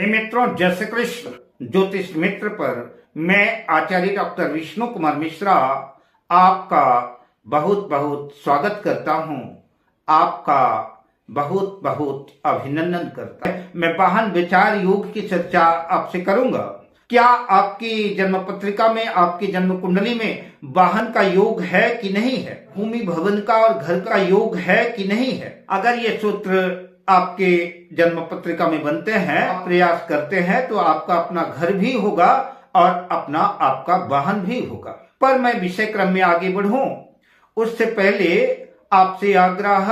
प्रिय मित्रों, जय श्री कृष्ण। ज्योतिष मित्र पर मैं आचार्य डॉक्टर विष्णु कुमार मिश्रा आपका बहुत बहुत स्वागत करता हूं, आपका बहुत बहुत अभिनंदन करता हूं। मैं वाहन विचार योग की चर्चा आपसे करूंगा। क्या आपकी जन्म पत्रिका में, आपकी जन्म कुंडली में वाहन का योग है कि नहीं है, भूमि भवन का और घर का योग है कि नहीं है। अगर ये सूत्र आपके जन्म पत्रिका में बनते हैं, आप प्रयास करते हैं, तो आपका अपना घर भी होगा और अपना आपका वाहन भी होगा। पर मैं विषय क्रम में आगे बढ़ूं उससे पहले आपसे आग्रह,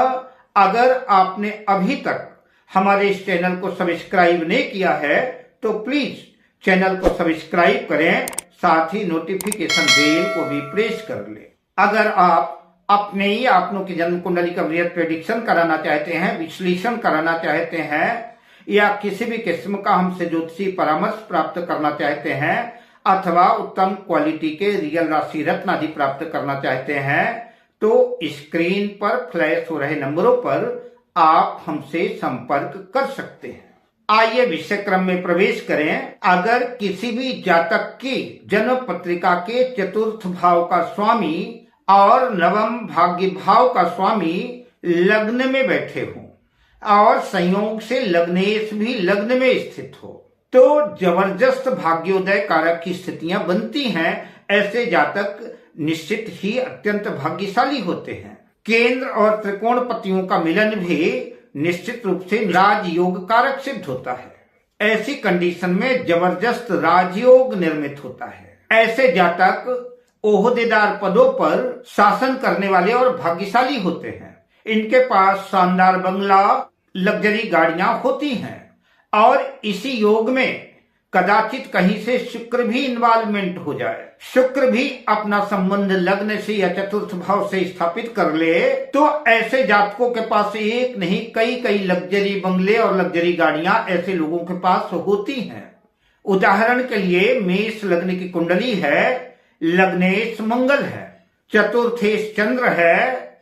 अगर आपने अभी तक हमारे इस चैनल को सब्सक्राइब नहीं किया है तो प्लीज चैनल को सब्सक्राइब करें, साथ ही नोटिफिकेशन बेल को भी प्रेस कर लें। अगर आप अपने ही आपनों की जन्म कुंडली का वृहद प्रेडिक्शन कराना चाहते हैं, विश्लेषण कराना चाहते हैं, या किसी भी किस्म का हमसे ज्योतिषी परामर्श प्राप्त करना चाहते हैं, अथवा उत्तम क्वालिटी के रियल राशि रत्न आदि प्राप्त करना चाहते हैं, तो स्क्रीन पर फ्लैश हो रहे नंबरों पर आप हमसे संपर्क कर सकते हैं। आइए विषय क्रम में प्रवेश करें। अगर किसी भी जातक की जन्म पत्रिका के चतुर्थ भाव का स्वामी और नवम भाग्य भाव का स्वामी लग्न में बैठे हों और संयोग से लग्नेश भी लग्न में स्थित हो, तो जबरदस्त भाग्योदय कारक की स्थितियां बनती हैं। ऐसे जातक निश्चित ही अत्यंत भाग्यशाली होते हैं। केंद्र और त्रिकोण पतियों का मिलन भी निश्चित रूप से राजयोग कारक सिद्ध होता है। ऐसी कंडीशन में जबरदस्त राजयोग निर्मित होता है। ऐसे जातक ओहदेदार पदों पर शासन करने वाले और भाग्यशाली होते हैं। इनके पास शानदार बंगला, लग्जरी गाड़ियां होती हैं और इसी योग में कदाचित कहीं से शुक्र भी इन्वॉल्वमेंट हो जाए। शुक्र भी अपना संबंध लग्न से या चतुर्थ भाव से स्थापित कर ले, तो ऐसे जातकों के पास एक नहीं कई लग्जरी बंगले और लग्जरी गाड़ियां ऐसे लोगों के पास होती हैं। उदाहरण के लिए मेष लग्न की कुंडली है, लग्नेश मंगल है, चतुर्थेश चंद्र है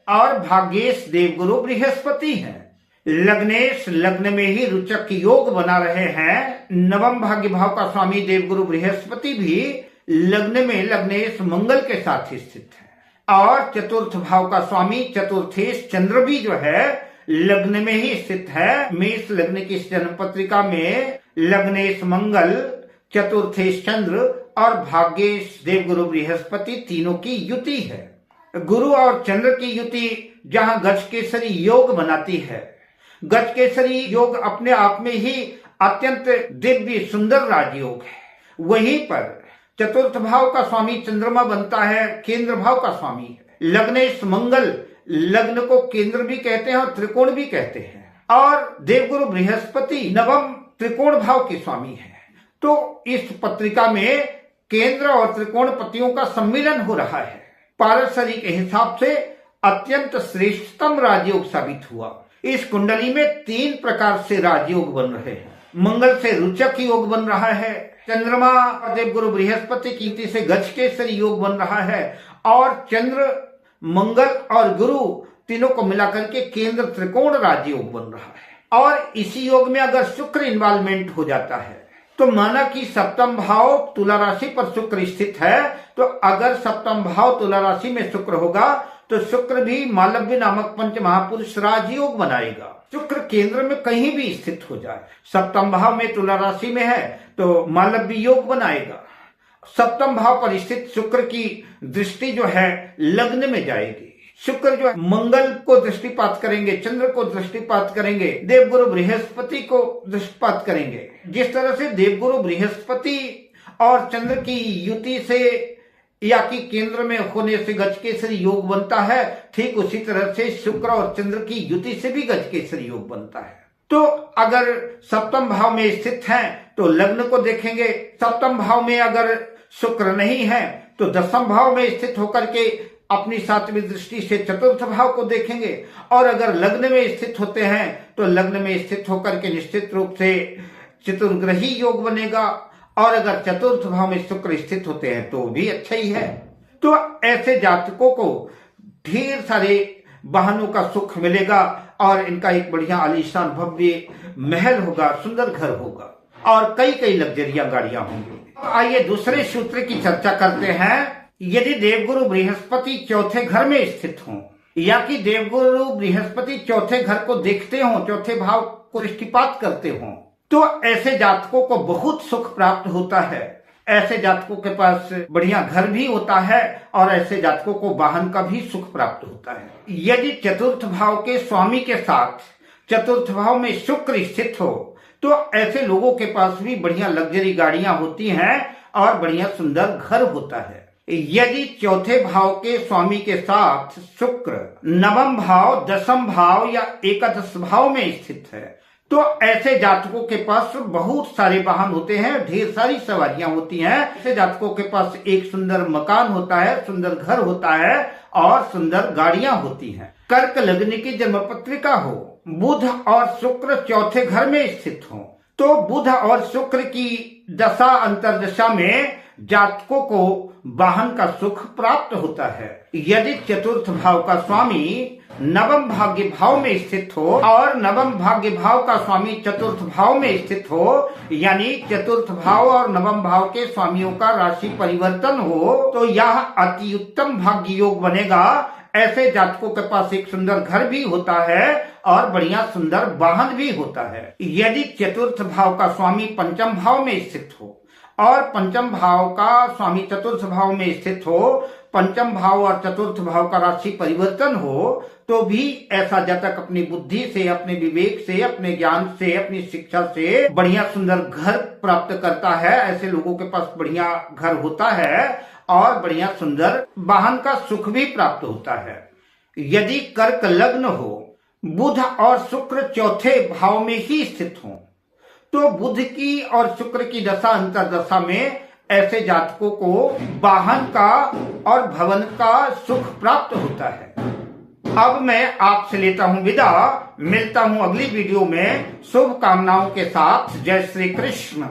और भाग्येश देवगुरु बृहस्पति है। लग्नेश लग्न में ही रुचक योग बना रहे हैं। नवम भाग्य भाव का स्वामी देवगुरु बृहस्पति भी लग्न में लग्नेश मंगल के साथ स्थित है और चतुर्थ भाव का स्वामी चतुर्थेश चंद्र भी जो है लग्न में ही स्थित है। मेष लग्न की जन्म पत्रिका में लग्नेश मंगल, चतुर्थेश चंद्र और भाग्येश देवगुरु बृहस्पति तीनों की युति है। गुरु और चंद्र की युति जहां गजकेसरी योग बनाती है, गजकेसरी योग अपने आप में ही अत्यंत दिव्य सुंदर राजयोग है। वहीं पर चतुर्थ भाव का स्वामी चंद्रमा बनता है, केंद्र भाव का स्वामी है। लग्नेश मंगल लग्न को केंद्र भी कहते हैं और त्रिकोण भी कहते हैं, और देवगुरु बृहस्पति नवम त्रिकोण भाव के स्वामी है। तो इस पत्रिका में केंद्र और त्रिकोण पतियों का सम्मिलन हो रहा है। पारस्परिक के हिसाब से अत्यंत श्रेष्ठतम राजयोग साबित हुआ। इस कुंडली में 3 प्रकार से राजयोग बन रहे हैं। मंगल से रुचक योग बन रहा है, चंद्रमा और देवगुरु बृहस्पति की युति से गजकेसरी योग बन रहा है, और चंद्र, मंगल और गुरु तीनों को मिलाकर के केंद्र त्रिकोण राजयोग बन रहा है। और इसी योग में अगर शुक्र इन्वॉल्वमेंट हो जाता है, तो माना कि सप्तम भाव तुला राशि पर शुक्र स्थित है, तो अगर सप्तम भाव तुला राशि में शुक्र होगा तो शुक्र भी मालव्य नामक पंच महापुरुष राजयोग बनाएगा। शुक्र केंद्र में कहीं भी स्थित हो जाए, सप्तम भाव में तुला राशि में है तो मालव्य योग बनाएगा। सप्तम भाव पर स्थित शुक्र की दृष्टि जो है लग्न में जाएगी। शुक्र जो है मंगल को दृष्टिपात करेंगे, चंद्र को दृष्टिपात करेंगे, देवगुरु बृहस्पति को दृष्टिपात करेंगे। जिस तरह से देवगुरु बृहस्पति और चंद्र की युति से या कि केंद्र में होने से गजकेसरी योग बनता है, ठीक उसी तरह से शुक्र और चंद्र की युति से भी गजकेसरी योग बनता है। तो अगर सप्तम भाव में स्थित हैं तो लग्न को देखेंगे। सप्तम भाव में अगर शुक्र नहीं है तो दसम भाव में स्थित होकर के अपनी 7वीं दृष्टि से चतुर्थ भाव को देखेंगे, और अगर लग्न में स्थित होते हैं तो लग्न में स्थित होकर के निश्चित रूप से चतुर्ग्रही योग बनेगा, और अगर चतुर्थ भाव में शुक्र स्थित होते हैं तो भी अच्छा ही है। तो ऐसे जातकों को ढेर सारे वाहनों का सुख मिलेगा और इनका एक बढ़िया आलीशान भव्य महल होगा, सुंदर घर होगा। और कई कई लग्जरिया गाड़ियां होंगी। आइए दूसरे सूत्र की चर्चा करते हैं। यदि देवगुरु बृहस्पति चौथे घर में स्थित हो या कि देवगुरु बृहस्पति चौथे घर को देखते हो, चौथे भाव को दृष्टिपात करते हो, तो ऐसे जातकों को बहुत सुख प्राप्त होता है। ऐसे जातकों के पास बढ़िया घर भी होता है और ऐसे जातकों को वाहन का भी सुख प्राप्त होता है। यदि चतुर्थ भाव के स्वामी के साथ चतुर्थ भाव में शुक्र स्थित हो तो ऐसे लोगों के पास भी बढ़िया लग्जरी गाड़ियां होती हैं और बढ़िया सुंदर घर होता है। यदि चौथे भाव के स्वामी के साथ शुक्र नवम भाव, दसम भाव या एकादश भाव में स्थित है तो ऐसे जातकों के पास बहुत सारे वाहन होते हैं, ढेर सारी सवारियां होती हैं। ऐसे जातकों के पास एक सुंदर मकान होता है, सुंदर घर होता है और सुंदर गाड़ियां होती हैं। कर्क लग्न की जन्म पत्रिका हो, बुध और शुक्र चौथे घर में स्थित हो तो बुध और शुक्र की दशा अंतर्दशा में जातकों को वाहन का सुख प्राप्त होता है। यदि चतुर्थ भाव का स्वामी नवम भाग्य भाव में स्थित हो और नवम भाग्य भाव का स्वामी चतुर्थ भाव में स्थित हो, यानी चतुर्थ भाव और नवम भाव के स्वामियों का राशि परिवर्तन हो, तो यह अति उत्तम भाग्य योग बनेगा। ऐसे जातकों के पास एक सुंदर घर भी होता है और बढ़िया सुंदर वाहन भी होता है। यदि चतुर्थ भाव का स्वामी पंचम भाव में स्थित हो और पंचम भाव का स्वामी चतुर्थ भाव में स्थित हो, पंचम भाव और चतुर्थ भाव का राशि परिवर्तन हो, तो भी ऐसा जातक अपनी बुद्धि से, अपने विवेक से, अपने ज्ञान से, अपनी शिक्षा से बढ़िया सुंदर घर प्राप्त करता है। ऐसे लोगों के पास बढ़िया घर होता है और बढ़िया सुंदर वाहन का सुख भी प्राप्त होता है। यदि कर्क लग्न हो, बुध और शुक्र चौथे भाव में ही स्थित हो तो बुध की और शुक्र की दशा अंतर्दशा में ऐसे जातकों को वाहन का और भवन का सुख प्राप्त होता है। अब मैं आपसे लेता हूं विदा, मिलता हूं अगली वीडियो में शुभकामनाओं के साथ। जय श्री कृष्ण।